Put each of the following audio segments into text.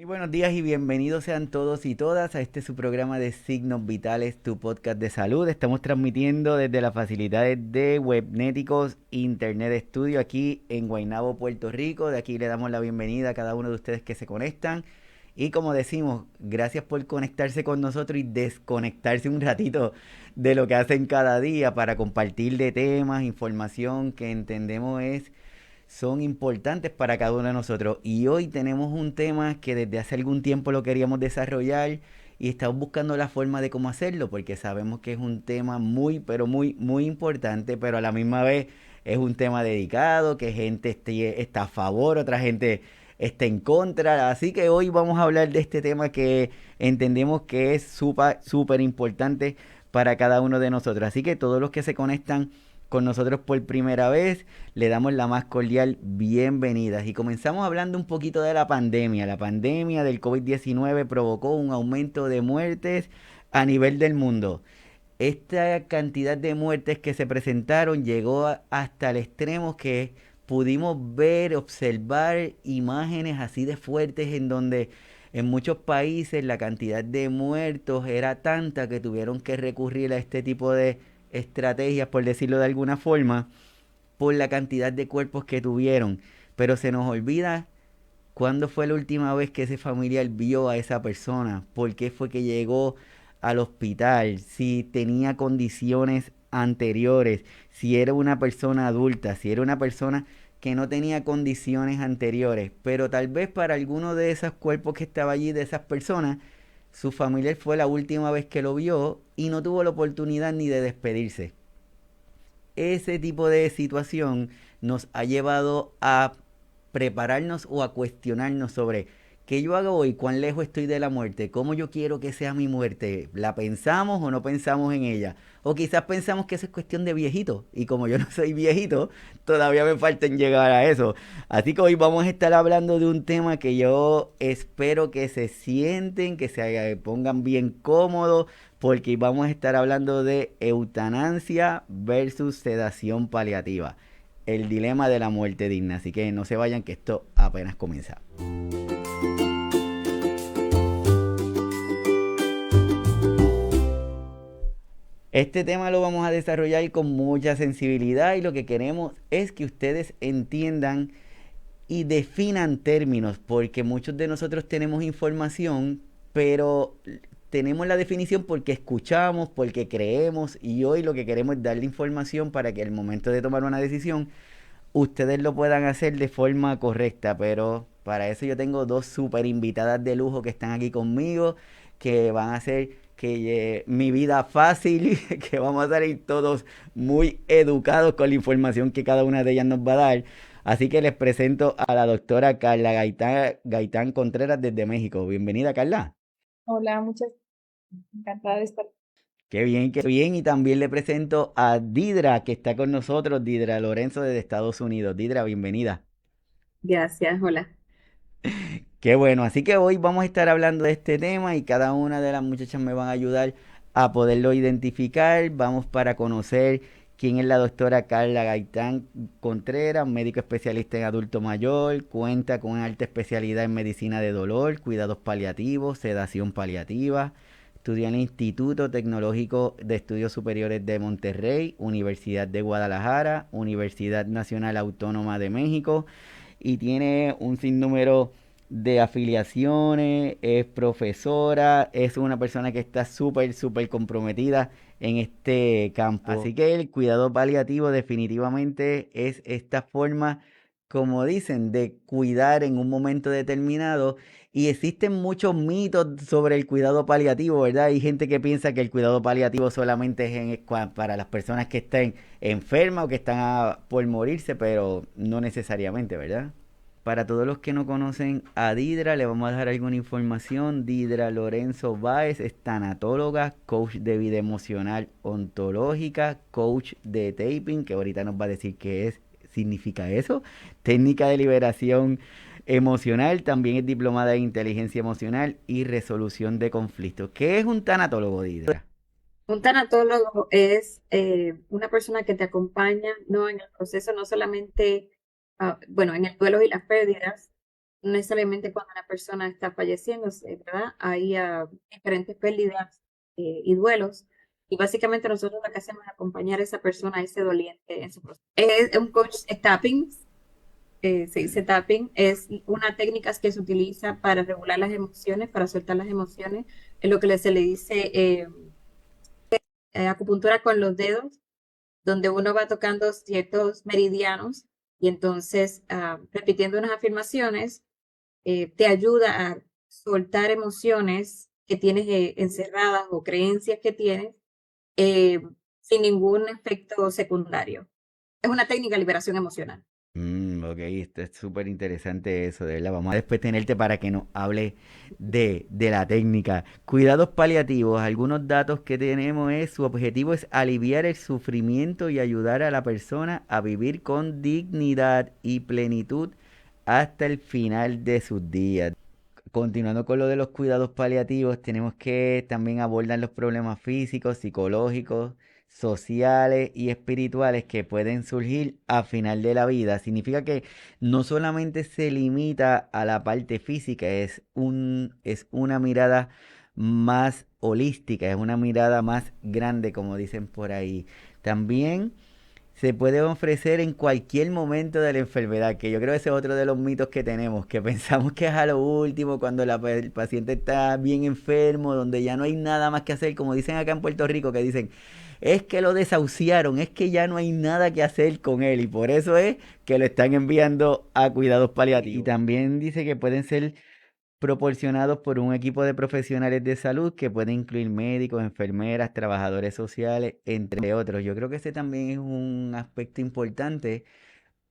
Muy buenos días y bienvenidos sean todos y todas a este su programa de Signos Vitales, tu podcast de salud. Estamos transmitiendo desde las facilidades de Webnéticos Internet Studio aquí en Guaynabo, Puerto Rico. De aquí le damos la bienvenida a cada uno de ustedes que se conectan. Y como decimos, gracias por conectarse con nosotros y desconectarse un ratito de lo que hacen cada día para compartir de temas, información que entendemos son importantes para cada uno de nosotros. Y hoy tenemos un tema que desde hace algún tiempo lo queríamos desarrollar y estamos buscando la forma de cómo hacerlo, porque sabemos que es un tema muy, pero muy, muy importante, pero a la misma vez es un tema dedicado, que gente está a favor, otra gente está en contra. Así que hoy vamos a hablar de este tema que entendemos que es súper, súper importante para cada uno de nosotros. Así que todos los que se conectan con nosotros por primera vez, le damos la más cordial bienvenida. Y comenzamos hablando un poquito de la pandemia. La pandemia del COVID-19 provocó un aumento de muertes a nivel del mundo. Esta cantidad de muertes que se presentaron llegó hasta el extremo que pudimos ver, observar imágenes así de fuertes en donde en muchos países la cantidad de muertos era tanta que tuvieron que recurrir a este tipo de estrategias, por decirlo de alguna forma, por la cantidad de cuerpos que tuvieron. Pero se nos olvida cuándo fue la última vez que ese familiar vio a esa persona, por qué fue que llegó al hospital, si tenía condiciones anteriores, si era una persona adulta, si era una persona que no tenía condiciones anteriores, pero tal vez para alguno de esos cuerpos que estaba allí, de esas personas, su familiar fue la última vez que lo vio y no tuvo la oportunidad ni de despedirse. Ese tipo de situación nos ha llevado a prepararnos o a cuestionarnos sobre qué yo hago hoy, cuán lejos estoy de la muerte, cómo yo quiero que sea mi muerte, ¿la pensamos o no pensamos en ella? O quizás pensamos que eso es cuestión de viejito, y como yo no soy viejito, todavía me falta en llegar a eso. Así que hoy vamos a estar hablando de un tema que yo espero que se sienten, que se pongan bien cómodos, porque vamos a estar hablando de eutanasia versus sedación paliativa, el dilema de la muerte digna. Así que no se vayan, que esto apenas comienza. Este tema lo vamos a desarrollar con mucha sensibilidad y lo que queremos es que ustedes entiendan y definan términos, porque muchos de nosotros tenemos información, pero tenemos la definición porque escuchamos, porque creemos, y hoy lo que queremos es darle información para que al momento de tomar una decisión ustedes lo puedan hacer de forma correcta. Pero para eso yo tengo dos super invitadas de lujo que están aquí conmigo, que van a hacer que mi vida fácil, que vamos a salir todos muy educados con la información que cada una de ellas nos va a dar. Así que les presento a la doctora Carla Gaitán Contreras desde México. Bienvenida, Carla. Hola, muchas encantada de estar. Qué bien, qué bien. Y también le presento a Didra, que está con nosotros, Didra Lorenzo desde Estados Unidos. Didra, bienvenida. Gracias, hola. Qué bueno, así que hoy vamos a estar hablando de este tema y cada una de las muchachas me van a ayudar a poderlo identificar. Vamos para conocer quién es la doctora Carla Gaitán Contreras, médico especialista en adulto mayor, cuenta con una alta especialidad en medicina de dolor, cuidados paliativos, sedación paliativa. Estudió en el Instituto Tecnológico de Estudios Superiores de Monterrey, Universidad de Guadalajara, Universidad Nacional Autónoma de México y tiene un sinnúmero de afiliaciones, es profesora, es una persona que está súper, súper comprometida en este campo. Así que el cuidado paliativo definitivamente es esta forma, como dicen, de cuidar en un momento determinado. Y existen muchos mitos sobre el cuidado paliativo, ¿verdad? Hay gente que piensa que el cuidado paliativo solamente es para las personas que estén enfermas o que están por morirse, pero no necesariamente, ¿verdad? Para todos los que no conocen a Didra, le vamos a dejar alguna información. Didra Lorenzo Báez es tanatóloga, coach de vida emocional ontológica, coach de taping, que ahorita nos va a decir significa eso. Técnica de liberación emocional, también es diplomada en inteligencia emocional y resolución de conflictos. ¿Qué es un tanatólogo, Didra? Un tanatólogo es una persona que te acompaña, ¿no? En el proceso, no solamente, bueno, en el duelo y las pérdidas, no necesariamente cuando una persona está falleciendo, ¿verdad? Hay diferentes pérdidas y duelos. Y básicamente nosotros lo que hacemos es acompañar a esa persona, a ese doliente en su proceso. Es un coach tapping, se dice tapping, es una técnica que se utiliza para regular las emociones, para soltar las emociones, es lo que se le dice acupuntura con los dedos, donde uno va tocando ciertos meridianos y entonces repitiendo unas afirmaciones te ayuda a soltar emociones que tienes encerradas o creencias que tienes eh, sin ningún efecto secundario. Es una técnica de liberación emocional. Ok, esto es súper interesante eso, de verdad. Vamos a después tenerte para que nos hable de la técnica. Cuidados paliativos, algunos datos que tenemos es, su objetivo es aliviar el sufrimiento y ayudar a la persona a vivir con dignidad y plenitud hasta el final de sus días. Continuando con lo de los cuidados paliativos, tenemos que también abordar los problemas físicos, psicológicos, sociales y espirituales que pueden surgir a final de la vida. Significa que no solamente se limita a la parte física, es una mirada más holística, es una mirada más grande, como dicen por ahí. También se puede ofrecer en cualquier momento de la enfermedad, que yo creo que ese es otro de los mitos que tenemos, que pensamos que es a lo último, cuando el paciente está bien enfermo, donde ya no hay nada más que hacer, como dicen acá en Puerto Rico, que dicen, es que lo desahuciaron, es que ya no hay nada que hacer con él, y por eso es que lo están enviando a cuidados paliativos. Y también dice que pueden ser proporcionados por un equipo de profesionales de salud que puede incluir médicos, enfermeras, trabajadores sociales, entre otros. Yo creo que ese también es un aspecto importante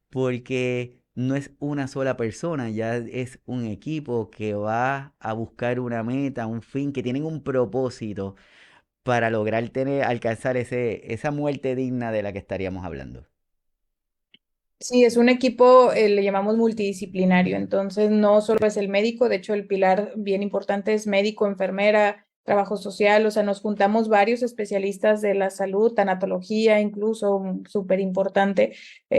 porque no es una sola persona, ya es un equipo que va a buscar una meta, un fin, que tienen un propósito para lograr alcanzar esa muerte digna de la que estaríamos hablando. Sí, es un equipo, le llamamos multidisciplinario, entonces no solo es el médico, de hecho el pilar bien importante es médico, enfermera, trabajo social, o sea, nos juntamos varios especialistas de la salud, tanatología, incluso súper importante,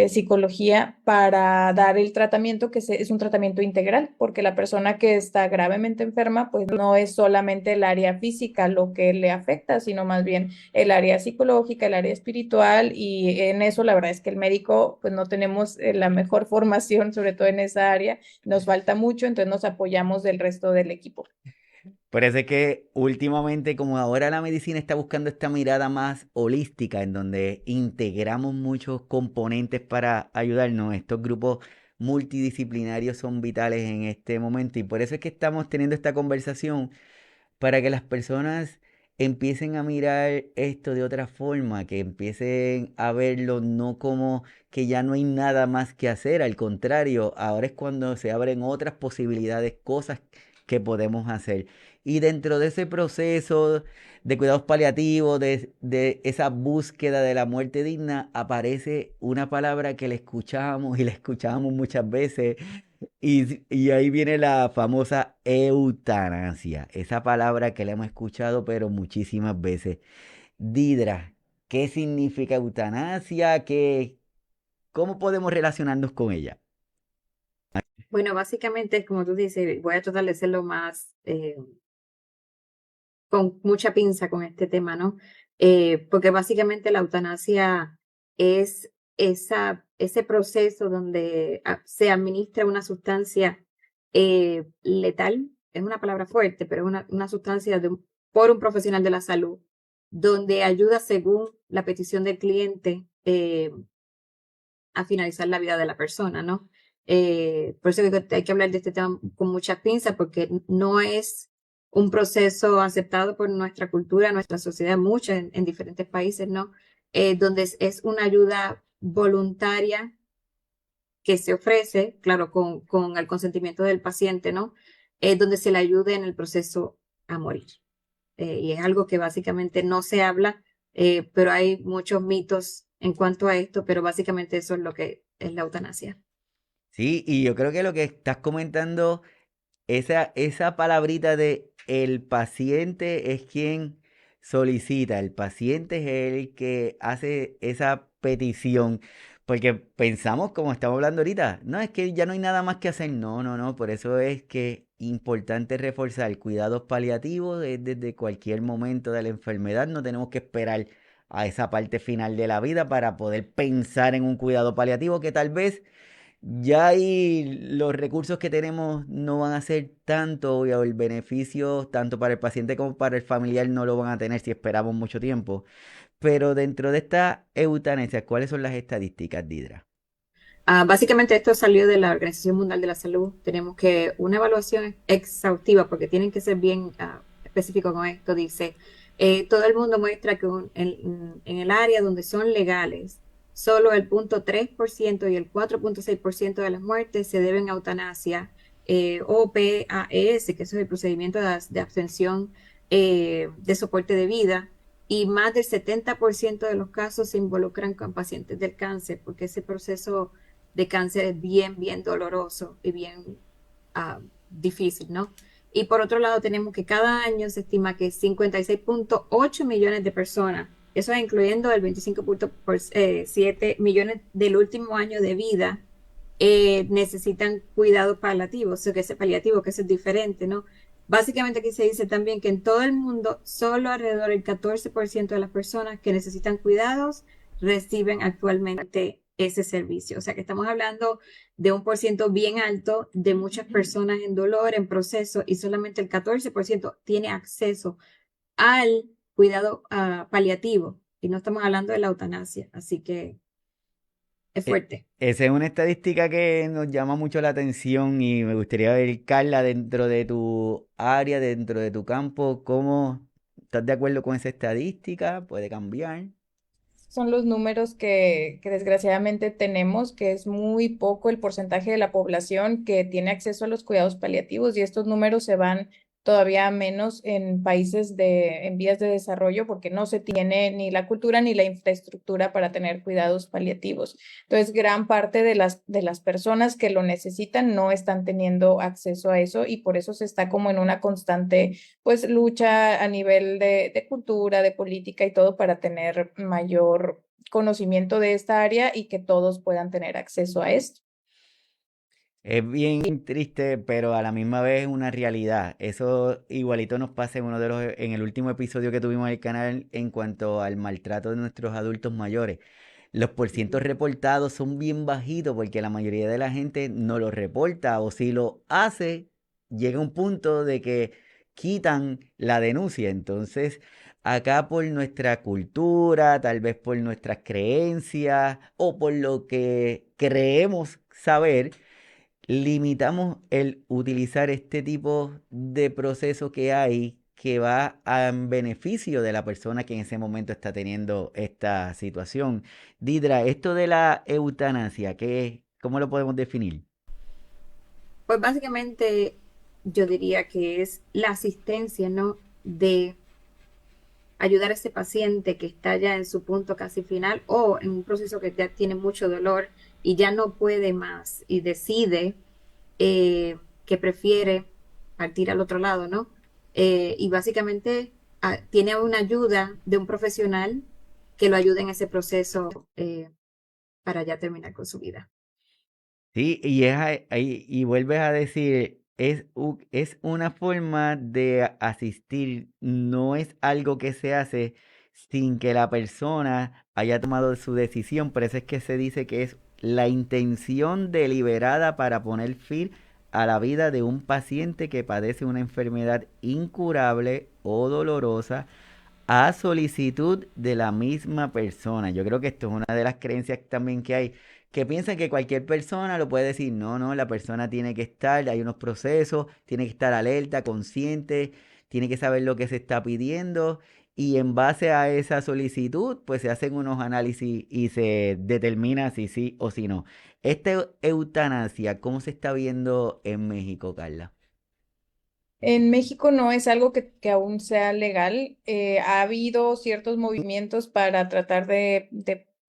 psicología, para dar el tratamiento es un tratamiento integral, porque la persona que está gravemente enferma, pues no es solamente el área física lo que le afecta, sino más bien el área psicológica, el área espiritual, y en eso la verdad es que el médico pues no tenemos la mejor formación, sobre todo en esa área, nos falta mucho, entonces nos apoyamos del resto del equipo. Parece que últimamente, como ahora la medicina está buscando esta mirada más holística, en donde integramos muchos componentes para ayudarnos, estos grupos multidisciplinarios son vitales en este momento y por eso es que estamos teniendo esta conversación para que las personas empiecen a mirar esto de otra forma, que empiecen a verlo no como que ya no hay nada más que hacer, al contrario, ahora es cuando se abren otras posibilidades, cosas que podemos hacer. Y dentro de ese proceso de cuidados paliativos, de esa búsqueda de la muerte digna, aparece una palabra que le escuchamos y le escuchamos muchas veces y ahí viene la famosa eutanasia, esa palabra que le hemos escuchado pero muchísimas veces. Didra, ¿qué significa eutanasia? ¿Cómo podemos relacionarnos con ella? Bueno, básicamente, como tú dices, voy a tratar de ser lo más con mucha pinza con este tema, ¿no? Porque básicamente la eutanasia es ese proceso donde se administra una sustancia letal, es una palabra fuerte, pero es una sustancia por un profesional de la salud, donde ayuda según la petición del cliente a finalizar la vida de la persona, ¿no? Por eso digo que hay que hablar de este tema con mucha pinza, porque no es un proceso aceptado por nuestra cultura, nuestra sociedad, mucho en diferentes países, ¿no? Donde es una ayuda voluntaria que se ofrece, claro, con el consentimiento del paciente, ¿no? Donde se le ayude en el proceso a morir. Y es algo que básicamente no se habla, pero hay muchos mitos en cuanto a esto, pero básicamente eso es lo que es la eutanasia. Sí, y yo creo que lo que estás comentando, esa palabrita de el paciente es quien solicita, el paciente es el que hace esa petición, Porque pensamos, como estamos hablando ahorita, no, es que ya no hay nada más que hacer. No, no, no. Por eso es que importante reforzar cuidados paliativos desde cualquier momento de la enfermedad. No tenemos que esperar a esa parte final de la vida para poder pensar en un cuidado paliativo que tal vez ya ahí los recursos que tenemos no van a ser tanto, o el beneficio tanto para el paciente como para el familiar no lo van a tener si esperamos mucho tiempo. Pero dentro de esta eutanasia, ¿cuáles son las estadísticas, Didra? Básicamente esto salió de la Organización Mundial de la Salud. Tenemos que una evaluación exhaustiva, porque tienen que ser bien específicos con esto, dice, todo el mundo muestra que en el área donde son legales, solo el 0.3% y el 4.6% de las muertes se deben a eutanasia o PAES, que eso es el procedimiento de abstención de soporte de vida, y más del 70% de los casos se involucran con pacientes del cáncer, porque ese proceso de cáncer es bien, bien doloroso y bien difícil, ¿no? Y por otro lado, tenemos que cada año se estima que 56.8 millones de personas, eso es incluyendo el 25.7 millones del último año de vida, necesitan cuidados paliativos, o que ese paliativo, que eso es diferente, ¿no? Básicamente aquí se dice también que en todo el mundo, solo alrededor del 14% de las personas que necesitan cuidados reciben actualmente ese servicio. O sea que estamos hablando de un por ciento bien alto de muchas personas en dolor, en proceso, y solamente el 14% tiene acceso al cuidado paliativo. Y no estamos hablando de la eutanasia. Así que es fuerte. Esa es una estadística que nos llama mucho la atención y me gustaría ver, Carla, dentro de tu área, dentro de tu campo, ¿cómo estás de acuerdo con esa estadística? ¿Puede cambiar? Son los números que desgraciadamente tenemos, que es muy poco el porcentaje de la población que tiene acceso a los cuidados paliativos y estos números se van todavía menos en países en vías de desarrollo porque no se tiene ni la cultura ni la infraestructura para tener cuidados paliativos. Entonces, gran parte de las personas que lo necesitan no están teniendo acceso a eso y por eso se está como en una constante pues lucha a nivel de cultura, de política y todo para tener mayor conocimiento de esta área y que todos puedan tener acceso a esto. Es bien triste, pero a la misma vez una realidad. Eso igualito nos pasa en en el último episodio que tuvimos en el canal en cuanto al maltrato de nuestros adultos mayores. Los porcientos reportados son bien bajitos porque la mayoría de la gente no lo reporta o si lo hace, llega un punto de que quitan la denuncia. Entonces, acá por nuestra cultura, tal vez por nuestras creencias o por lo que creemos saber, limitamos el utilizar este tipo de proceso que hay que va en beneficio de la persona que en ese momento está teniendo esta situación. Didra, esto de la eutanasia, ¿cómo lo podemos definir? Pues básicamente yo diría que es la asistencia, ¿no? De ayudar a ese paciente que está ya en su punto casi final o en un proceso que ya tiene mucho dolor y ya no puede más y decide que prefiere partir al otro lado, ¿no? Y básicamente tiene una ayuda de un profesional que lo ayude en ese proceso para ya terminar con su vida. Sí, y vuelves a decir, es una forma de asistir, no es algo que se hace sin que la persona haya tomado su decisión, por eso es que se dice que es la intención deliberada para poner fin a la vida de un paciente que padece una enfermedad incurable o dolorosa a solicitud de la misma persona. Yo creo que esto es una de las creencias también que hay, que piensan que cualquier persona lo puede decir. No, no, la persona tiene que estar, hay unos procesos, tiene que estar alerta, consciente, tiene que saber lo que se está pidiendo y en base a esa solicitud, pues se hacen unos análisis y se determina si sí o si no. Esta eutanasia, ¿cómo se está viendo en México, Carla? En México no es algo que aún sea legal. Ha habido ciertos movimientos para tratar de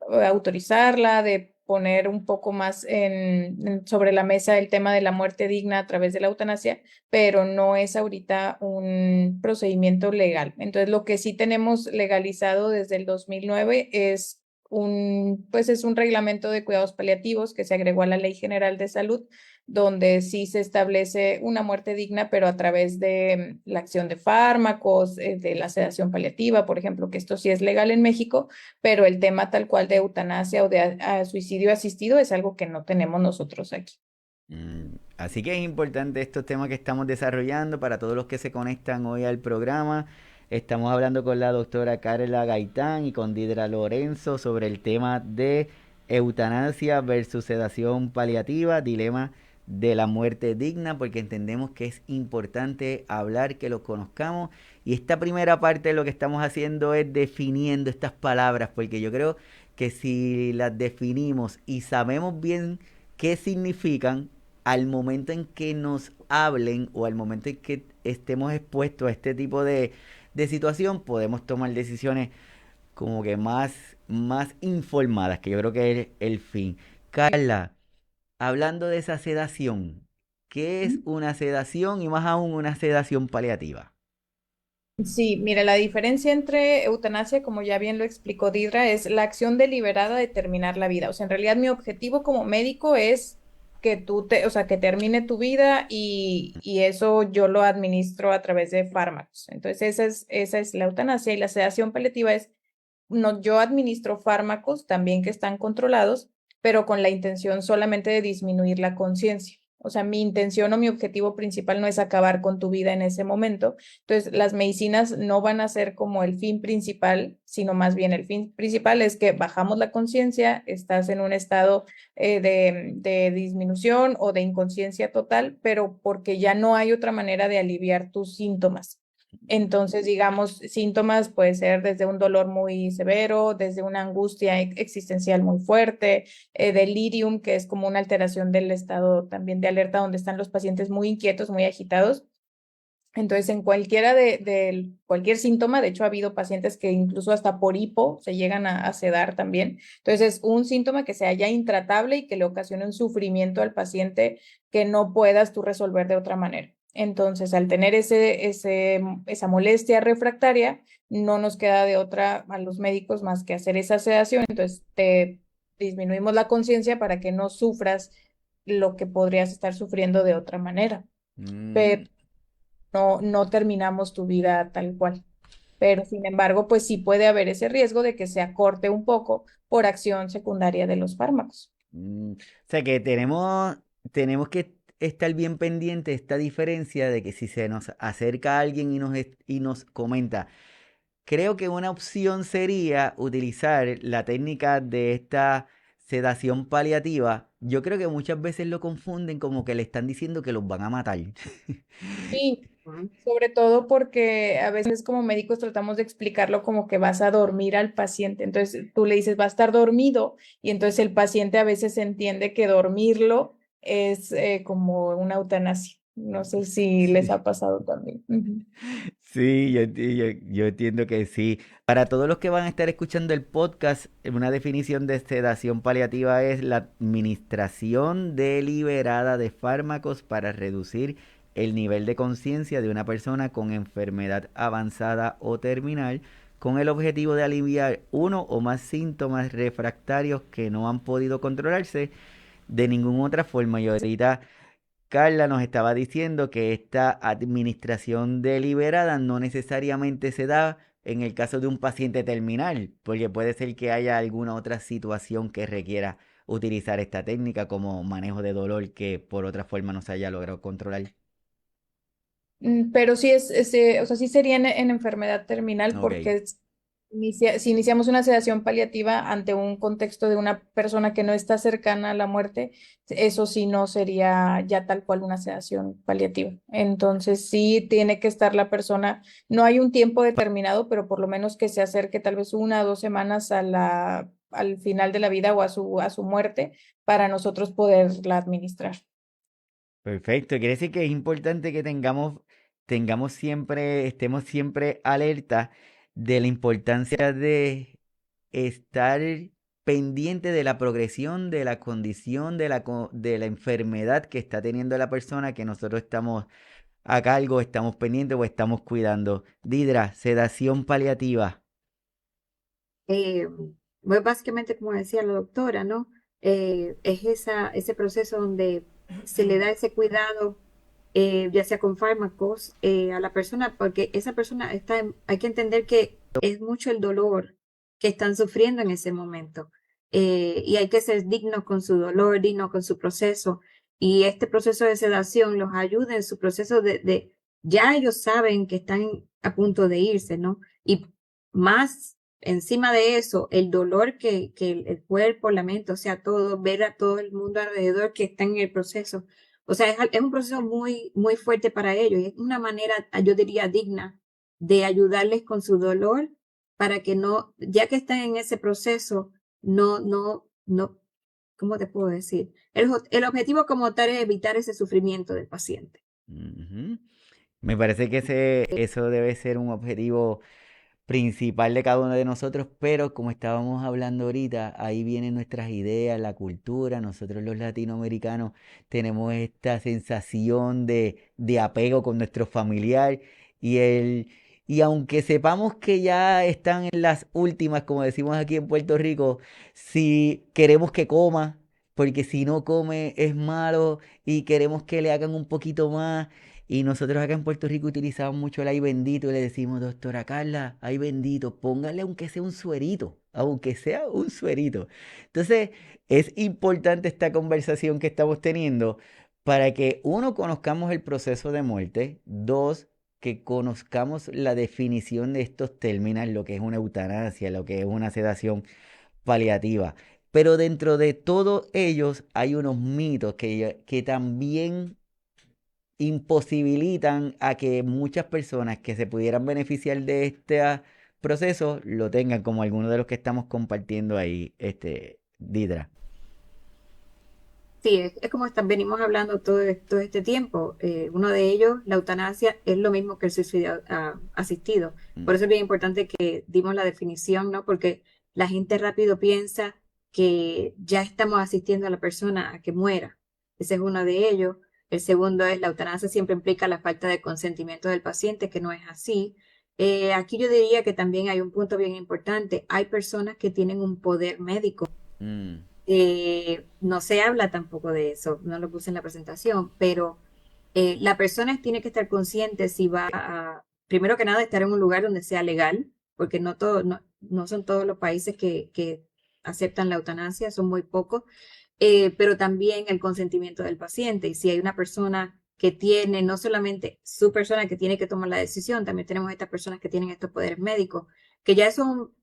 autorizarla, de poner un poco más sobre la mesa el tema de la muerte digna a través de la eutanasia, pero no es ahorita un procedimiento legal. Entonces, lo que sí tenemos legalizado desde el 2009 es pues es un reglamento de cuidados paliativos que se agregó a la Ley General de Salud, donde sí se establece una muerte digna, pero a través de la acción de fármacos, de la sedación paliativa, por ejemplo, que esto sí es legal en México, pero el tema tal cual de eutanasia o de suicidio asistido es algo que no tenemos nosotros aquí. Así que es importante estos temas que estamos desarrollando para todos los que se conectan hoy al programa. Estamos hablando con la doctora Carla Gaitán y con Didra Lorenzo sobre el tema de eutanasia versus sedación paliativa, dilema de la muerte digna, porque entendemos que es importante hablar, que lo conozcamos. Y esta primera parte de lo que estamos haciendo es definiendo estas palabras, porque yo creo que si las definimos y sabemos bien qué significan, al momento en que nos hablen o al momento en que estemos expuestos a este tipo de situación, podemos tomar decisiones como que más informadas, que yo creo que es el fin. Carla, hablando de esa sedación, ¿qué es una sedación y más aún una sedación paliativa? Sí, mira, la diferencia entre eutanasia, como ya bien lo explicó Didra, es la acción deliberada de terminar la vida. O sea, en realidad mi objetivo como médico es que o sea, que termine tu vida y eso yo lo administro a través de fármacos. Entonces, esa es la eutanasia y la sedación paliativa es, no, yo administro fármacos también que están controlados, pero con la intención solamente de disminuir la conciencia. O sea, mi intención o mi objetivo principal no es acabar con tu vida en ese momento. Entonces, las medicinas no van a ser como el fin principal, sino más bien el fin principal es que bajamos la conciencia, estás en un estado de disminución o de inconsciencia total, pero porque ya no hay otra manera de aliviar tus síntomas. Entonces, digamos, síntomas puede ser desde un dolor muy severo, desde una angustia existencial muy fuerte, delirium, que es como una alteración del estado también de alerta, donde están los pacientes muy inquietos, muy agitados. Entonces, en cualquiera de cualquier síntoma, de hecho, ha habido pacientes que incluso hasta por hipo se llegan a sedar también. Entonces, es un síntoma que sea ya intratable y que le ocasione un sufrimiento al paciente que no puedas tú resolver de otra manera. Entonces, al tener esa molestia refractaria, no nos queda de otra a los médicos más que hacer esa sedación. Entonces, te disminuimos la conciencia para que no sufras lo que podrías estar sufriendo de otra manera. Pero Mm, no terminamos tu vida tal cual. Pero sin embargo, pues sí puede haber ese riesgo de que se acorte un poco por acción secundaria de los fármacos. o sea que tenemos que estar bien pendiente de esta diferencia de que si se nos acerca alguien y nos comenta, creo que una opción sería utilizar la técnica de esta sedación paliativa. Yo creo que muchas veces lo confunden como que le están diciendo que los van a matar. Sí, sobre todo porque a veces como médicos tratamos de explicarlo como que vas a dormir al paciente. Entonces tú le dices, va a estar dormido y entonces el paciente a veces entiende que dormirlo es como una eutanasia. No sé si les Sí. ha pasado también. Ujú. Sí, yo entiendo que sí. Para todos los que van a estar escuchando el podcast, una definición de sedación paliativa es la administración deliberada de fármacos para reducir el nivel de conciencia de una persona con enfermedad avanzada o terminal, con el objetivo de aliviar uno o más síntomas refractarios que no han podido controlarse de ninguna otra forma. Y ahorita Carla nos estaba diciendo que esta administración deliberada no necesariamente se da en el caso de un paciente terminal, porque puede ser que haya alguna otra situación que requiera utilizar esta técnica como manejo de dolor que por otra forma no se haya logrado controlar. Pero sí o sea, sí sería en enfermedad terminal Ok. porque si iniciamos una sedación paliativa ante un contexto de una persona que no está cercana a la muerte, eso sí no sería ya tal cual una sedación paliativa. Entonces sí tiene que estar la persona, no hay un tiempo determinado, pero por lo menos que se acerque tal vez 1 o 2 semanas al final de la vida o a su muerte para nosotros poderla administrar. Perfecto, quiere decir que es importante que tengamos siempre, estemos siempre alerta de la importancia de estar pendiente de la progresión de la condición de la enfermedad que está teniendo la persona que nosotros estamos a cargo, estamos pendientes o estamos cuidando. Didra, sedación paliativa. Pues básicamente, como decía la doctora, ¿no? Es ese proceso donde se le da ese cuidado, ya sea con fármacos, a la persona, porque esa persona hay que entender que es mucho el dolor que están sufriendo en ese momento. Y hay que ser dignos con su dolor, dignos con su proceso. Y este proceso de sedación los ayuda en su proceso ya ellos saben que están a punto de irse, ¿no? Y más encima de eso, el dolor que el cuerpo, la mente, o sea, todo, ver a todo el mundo alrededor que está en el proceso. O sea, es un proceso muy, muy fuerte para ellos y es una manera, yo diría, digna de ayudarles con su dolor para que no, ya que están en ese proceso, no, ¿cómo te puedo decir? El objetivo como tal es evitar ese sufrimiento del paciente. Ujú. Me parece que eso debe ser un objetivo principal de cada uno de nosotros, pero como estábamos hablando ahorita, ahí vienen nuestras ideas, la cultura. Nosotros los latinoamericanos tenemos esta sensación de apego con nuestro familiar y y aunque sepamos que ya están en las últimas, como decimos aquí en Puerto Rico, si queremos que coma, porque si no come es malo y queremos que le hagan un poquito más. Y nosotros acá en Puerto Rico utilizamos mucho el ay bendito y le decimos, doctora Carla, ay bendito, póngale aunque sea un suerito, aunque sea un suerito. Entonces, es importante esta conversación que estamos teniendo para que, uno, conozcamos el proceso de muerte, dos, que conozcamos la definición de estos términos, lo que es una eutanasia, lo que es una sedación paliativa. Pero dentro de todos ellos hay unos mitos que también imposibilitan a que muchas personas que se pudieran beneficiar de este proceso lo tengan, como algunos de los que estamos compartiendo ahí, Didra. Sí, es como venimos hablando todo este tiempo. Uno de ellos, la eutanasia, es lo mismo que el suicidio asistido. Por Mm. eso es bien importante que dimos la definición, ¿no? Porque la gente rápido piensa que ya estamos asistiendo a la persona a que muera. Ese es uno de ellos. El segundo es la eutanasia siempre implica la falta de consentimiento del paciente, que no es así. Aquí yo diría que también hay un punto bien importante. Hay personas que tienen un poder médico. Mm. No se habla tampoco de eso, no lo puse en la presentación, pero la persona tiene que estar consciente si va a, primero que nada, estar en un lugar donde sea legal, porque no son todos los países que aceptan la eutanasia, son muy pocos, pero también el consentimiento del paciente. Y si hay una persona que tiene, no solamente su persona que tiene que tomar la decisión, también tenemos estas personas que tienen estos poderes médicos, que ya es un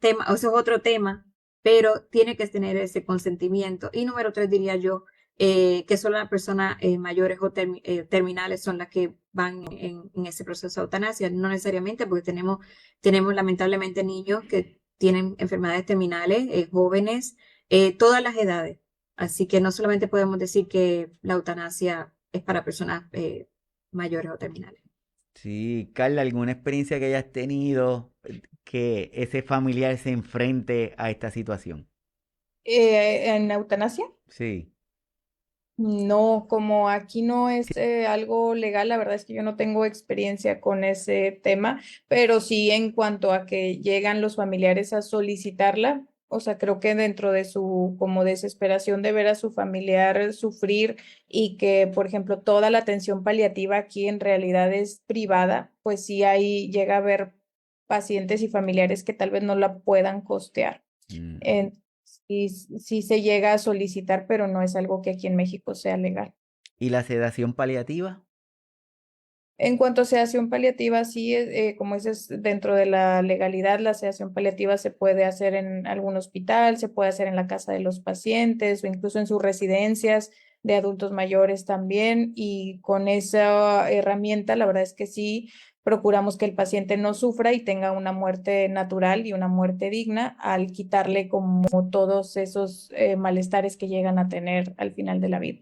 tema, o sea, es otro tema, pero tiene que tener ese consentimiento. Y número tres, diría yo, que solo las personas mayores o terminales son las que van en ese proceso de eutanasia, no necesariamente, porque tenemos lamentablemente niños que tienen enfermedades terminales, jóvenes, todas las edades. Así que no solamente podemos decir que la eutanasia es para personas mayores o terminales. Sí, Carla, ¿alguna experiencia que hayas tenido que ese familiar se enfrente a esta situación? En eutanasia. Sí. No, como aquí no es algo legal, la verdad es que yo no tengo experiencia con ese tema, pero sí en cuanto a que llegan los familiares a solicitarla, o sea, creo que dentro de su como desesperación de ver a su familiar sufrir y que, por ejemplo, toda la atención paliativa aquí en realidad es privada, pues sí ahí llega a haber pacientes y familiares que tal vez no la puedan costear. Mm. Y sí se llega a solicitar, pero no es algo que aquí en México sea legal. ¿Y la sedación paliativa? En cuanto a sedación paliativa, sí, como dices, dentro de la legalidad, la sedación paliativa se puede hacer en algún hospital, se puede hacer en la casa de los pacientes o incluso en sus residencias de adultos mayores también. Y con esa herramienta, la verdad es que sí, procuramos que el paciente no sufra y tenga una muerte natural y una muerte digna al quitarle como todos esos malestares que llegan a tener al final de la vida.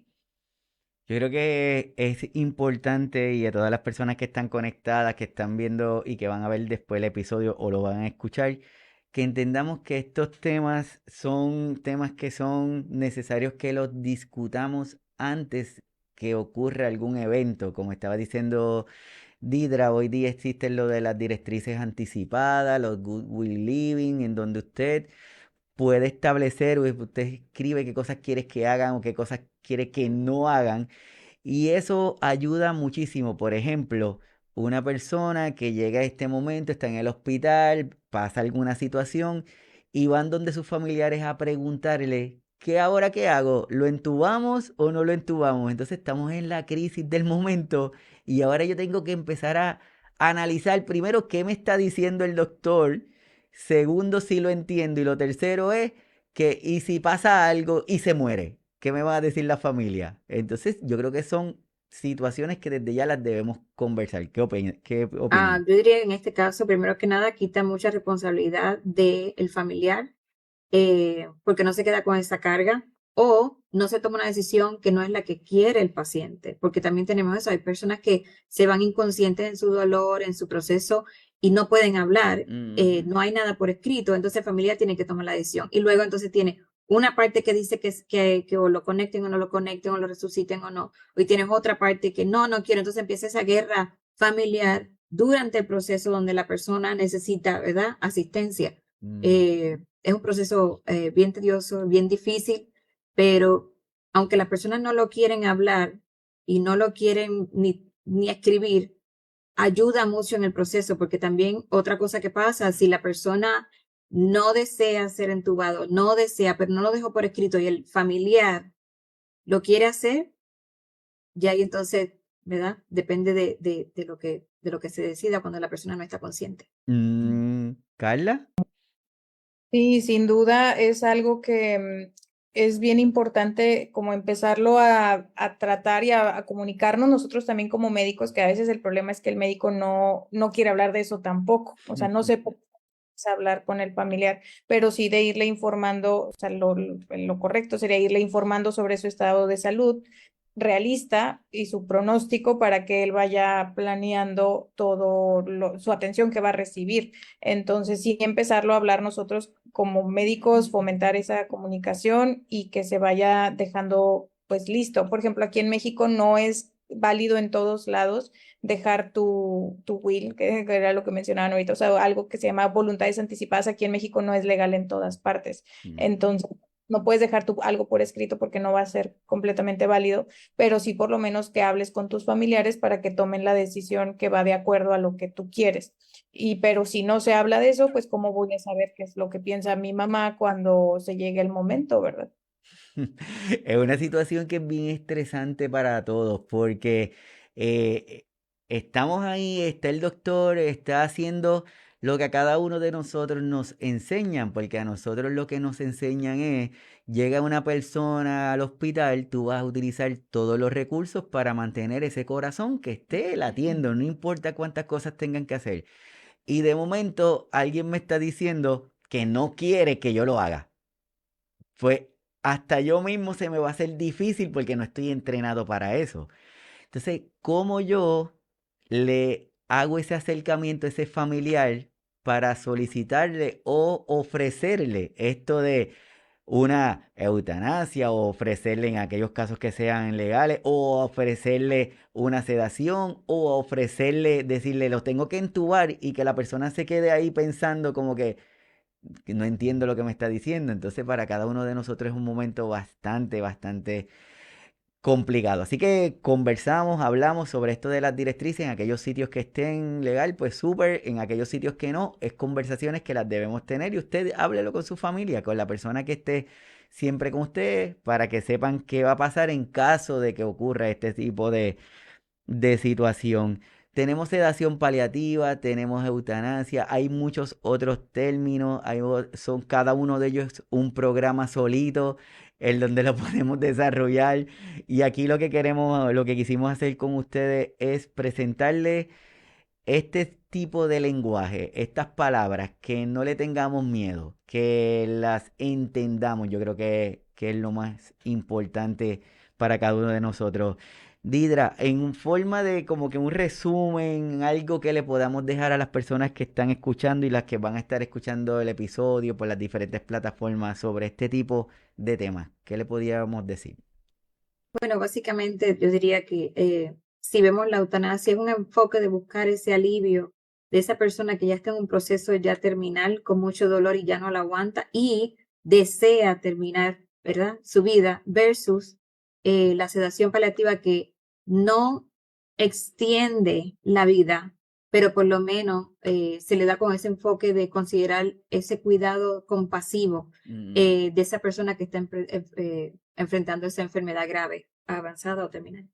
Yo creo que es importante y a todas las personas que están conectadas, que están viendo y que van a ver después el episodio o lo van a escuchar, que entendamos que estos temas son temas que son necesarios que los discutamos antes que ocurra algún evento, como estaba diciendo Didra, hoy día existen lo de las directrices anticipadas, los Good Will Living, en donde usted puede establecer, o usted escribe qué cosas quieres que hagan o qué cosas quiere que no hagan. Y eso ayuda muchísimo. Por ejemplo, una persona que llega a este momento, está en el hospital, pasa alguna situación y van donde sus familiares a preguntarle, ¿qué ahora qué hago? ¿Lo entubamos o no lo entubamos? Entonces estamos en la crisis del momento y ahora yo tengo que empezar a analizar primero qué me está diciendo el doctor, segundo si lo entiendo y lo tercero es que y si pasa algo y se muere, ¿qué me va a decir la familia? Entonces, yo creo que son situaciones que desde ya las debemos conversar. ¿Qué opinan? Yo diría que en este caso, primero que nada, quita mucha responsabilidad del familiar, porque no se queda con esa carga o no se toma una decisión que no es la que quiere el paciente, porque también tenemos eso, hay personas que se van inconscientes en su dolor, en su proceso y no pueden hablar, Ujú. no hay nada por escrito, entonces el familiar tiene que tomar la decisión y luego entonces tiene una parte que dice que o lo conecten o no lo conecten o lo resuciten o no, y tienes otra parte que no quiero, entonces empieza esa guerra familiar durante el proceso donde la persona necesita, ¿verdad?, asistencia. Mm. Es un proceso bien tedioso, bien difícil, pero aunque las personas no lo quieren hablar y no lo quieren ni escribir, ayuda mucho en el proceso, porque también otra cosa que pasa, si la persona no desea ser entubado, no desea, pero no lo dejó por escrito y el familiar lo quiere hacer, ya ahí entonces, ¿verdad? Depende de lo que se decida cuando la persona no está consciente. ¿Carla? Sí, sin duda es algo que es bien importante como empezarlo a tratar y a comunicarnos nosotros también como médicos, que a veces el problema es que el médico no quiere hablar de eso tampoco, o sea, no sé por qué hablar con el familiar, pero sí de irle informando, o sea, lo correcto sería irle informando sobre su estado de salud realista y su pronóstico para que él vaya planeando todo su atención que va a recibir. Entonces, sí, empezarlo a hablar nosotros como médicos, fomentar esa comunicación y que se vaya dejando pues listo. Por ejemplo, aquí en México no es válido en todos lados dejar tu will, que era lo que mencionaban ahorita, o sea, algo que se llama voluntades anticipadas aquí en México no es legal en todas partes. Mm. Entonces, no puedes dejar algo por escrito porque no va a ser completamente válido, pero sí por lo menos que hables con tus familiares para que tomen la decisión que va de acuerdo a lo que tú quieres. Pero si no se habla de eso, pues cómo voy a saber qué es lo que piensa mi mamá cuando se llegue el momento, ¿verdad? Es una situación que es bien estresante para todos porque eh, estamos ahí, está el doctor, está haciendo lo que a cada uno de nosotros nos enseñan, porque a nosotros lo que nos enseñan es, llega una persona al hospital, tú vas a utilizar todos los recursos para mantener ese corazón que esté latiendo, no importa cuántas cosas tengan que hacer. Y de momento alguien me está diciendo que no quiere que yo lo haga. Pues hasta yo mismo se me va a hacer difícil porque no estoy entrenado para eso. Entonces, ¿cómo yo le hago ese acercamiento a ese familiar para solicitarle o ofrecerle esto de una eutanasia o ofrecerle en aquellos casos que sean legales o ofrecerle una sedación o ofrecerle, decirle, lo tengo que entubar y que la persona se quede ahí pensando como que no entiendo lo que me está diciendo? Entonces, para cada uno de nosotros es un momento bastante complicado. Así que conversamos, hablamos sobre esto de las directrices en aquellos sitios que estén legal, pues súper, en aquellos sitios que no, es conversaciones que las debemos tener y usted háblelo con su familia, con la persona que esté siempre con usted, para que sepan qué va a pasar en caso de que ocurra este tipo de situación. Tenemos sedación paliativa, tenemos eutanasia, hay muchos otros términos, son cada uno de ellos un programa solito en donde lo podemos desarrollar. Y aquí lo que queremos, lo que quisimos hacer con ustedes es presentarles este tipo de lenguaje, estas palabras, que no le tengamos miedo, que las entendamos. Yo creo que es lo más importante para cada uno de nosotros. Didra, en forma de como que un resumen, algo que le podamos dejar a las personas que están escuchando y las que van a estar escuchando el episodio por las diferentes plataformas sobre este tipo de temas, ¿qué le podríamos decir? Bueno, básicamente yo diría que si vemos la eutanasia, es un enfoque de buscar ese alivio de esa persona que ya está en un proceso ya terminal con mucho dolor y ya no la aguanta y desea terminar, ¿verdad?, su vida versus la sedación paliativa que no extiende la vida, pero por lo menos se le da con ese enfoque de considerar ese cuidado compasivo de esa persona que está enfrentando esa enfermedad grave, avanzada o terminal.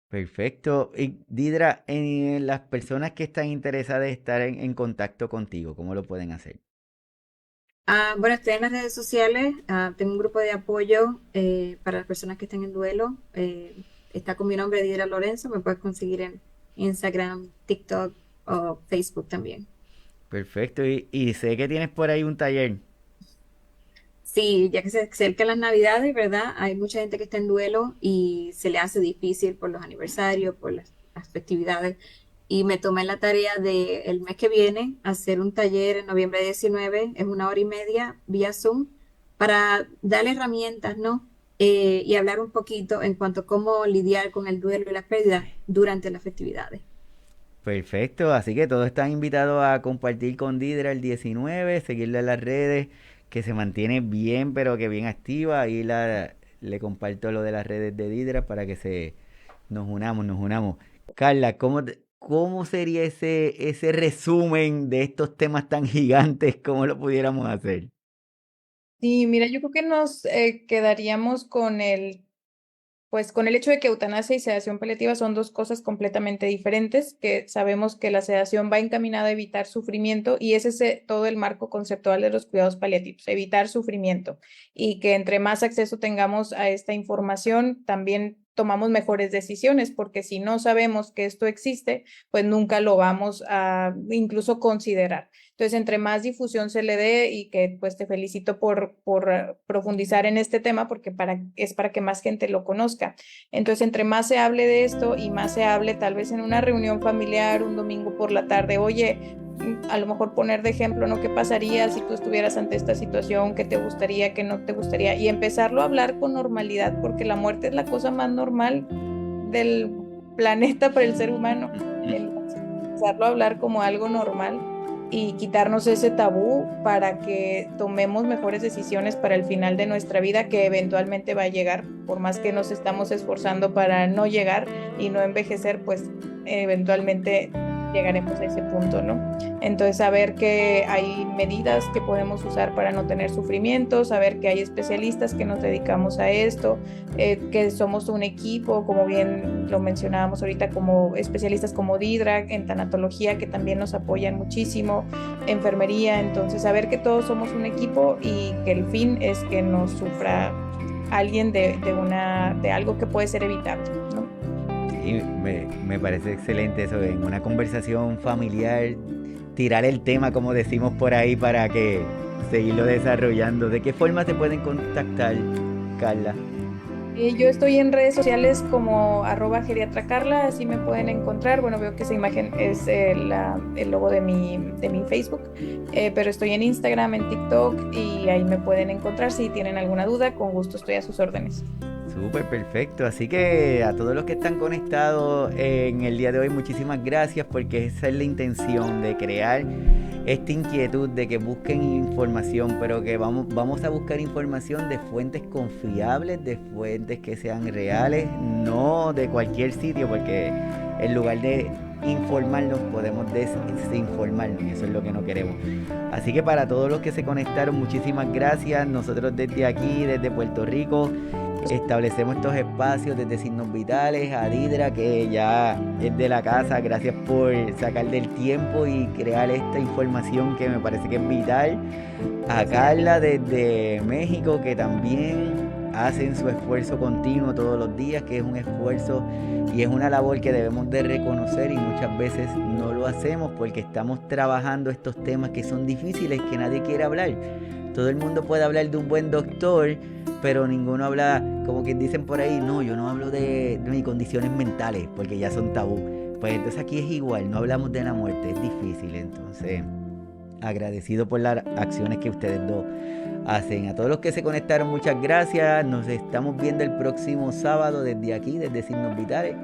Perfecto. Y Didra, las personas que están interesadas en estar en contacto contigo, ¿cómo lo pueden hacer? Bueno, estoy en las redes sociales, tengo un grupo de apoyo para las personas que están en duelo. Está con mi nombre, Didra Lorenzo, me puedes conseguir en Instagram, TikTok o Facebook también. Perfecto. Y sé que tienes por ahí un taller. Sí, ya que se acercan las Navidades, ¿verdad? Hay mucha gente que está en duelo y se le hace difícil por los aniversarios, por las festividades. Y me tomé la tarea de el mes que viene hacer un taller en noviembre 19, es 1 hora y media vía Zoom, para darle herramientas, ¿no? Y hablar un poquito en cuanto a cómo lidiar con el duelo y las pérdidas durante las festividades. Perfecto. Así que todos están invitados a compartir con Didra el 19, seguirla en las redes, que se mantiene bien, pero que bien activa. Ahí le comparto lo de las redes de Didra para que nos unamos, nos unamos. Carla, ¿cómo sería ese resumen de estos temas tan gigantes? ¿Cómo lo pudiéramos hacer? Sí, mira, yo creo que nos quedaríamos pues con el hecho de que eutanasia y sedación paliativa son dos cosas completamente diferentes, que sabemos que la sedación va encaminada a evitar sufrimiento y ese es todo el marco conceptual de los cuidados paliativos, evitar sufrimiento y que entre más acceso tengamos a esta información, también tomamos mejores decisiones, porque si no sabemos que esto existe, pues nunca lo vamos a incluso considerar. Entonces, entre más difusión se le dé y que pues te felicito por profundizar en este tema porque es para que más gente lo conozca. Entonces, entre más se hable de esto y más se hable tal vez en una reunión familiar un domingo por la tarde, oye, a lo mejor poner de ejemplo, ¿no? ¿Qué pasaría si tú estuvieras ante esta situación? ¿Qué te gustaría? ¿Qué no te gustaría? Y empezarlo a hablar con normalidad porque la muerte es la cosa más normal del planeta para el ser humano. Empezarlo a hablar como algo normal y quitarnos ese tabú para que tomemos mejores decisiones para el final de nuestra vida que eventualmente va a llegar, por más que nos estamos esforzando para no llegar y no envejecer, pues eventualmente llegaremos a ese punto, ¿no? Entonces, saber que hay medidas que podemos usar para no tener sufrimiento, saber que hay especialistas que nos dedicamos a esto, que somos un equipo, como bien lo mencionábamos ahorita, como especialistas como Didra en tanatología, que también nos apoyan muchísimo, enfermería, entonces saber que todos somos un equipo y que el fin es que no sufra alguien de algo que puede ser evitable, ¿no? Sí, me parece excelente eso, en una conversación familiar, tirar el tema, como decimos por ahí, para que seguirlo desarrollando. ¿De qué forma te pueden contactar, Carla? Yo estoy en redes sociales como @geriatracarla, así me pueden encontrar. Bueno, veo que esa imagen es el logo de mi Facebook, pero estoy en Instagram, en TikTok y ahí me pueden encontrar. Si tienen alguna duda, con gusto estoy a sus órdenes. Súper perfecto, así que a todos los que están conectados en el día de hoy, muchísimas gracias porque esa es la intención de crear esta inquietud de que busquen información, pero que vamos a buscar información de fuentes confiables, de fuentes que sean reales, no de cualquier sitio, porque en lugar de informarnos podemos desinformarnos y eso es lo que no queremos. Así que para todos los que se conectaron, muchísimas gracias. Nosotros desde aquí, desde Puerto Rico, establecemos estos espacios desde Signos Vitales, a Didra, que ya es de la casa, gracias por sacar del tiempo y crear esta información que me parece que es vital, a Carla desde México, que también hacen su esfuerzo continuo todos los días, que es un esfuerzo y es una labor que debemos de reconocer y muchas veces no lo hacemos porque estamos trabajando estos temas que son difíciles, que nadie quiere hablar. Todo el mundo puede hablar de un buen doctor, pero ninguno habla, como que dicen por ahí, no, yo no hablo de mis condiciones mentales, porque ya son tabú. Pues entonces aquí es igual, no hablamos de la muerte, es difícil. Entonces, agradecido por las acciones que ustedes dos hacen. A todos los que se conectaron, muchas gracias. Nos estamos viendo el próximo sábado desde aquí, desde Signos Vitales.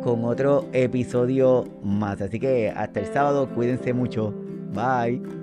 con otro episodio más. Así que hasta el sábado, cuídense mucho. Bye.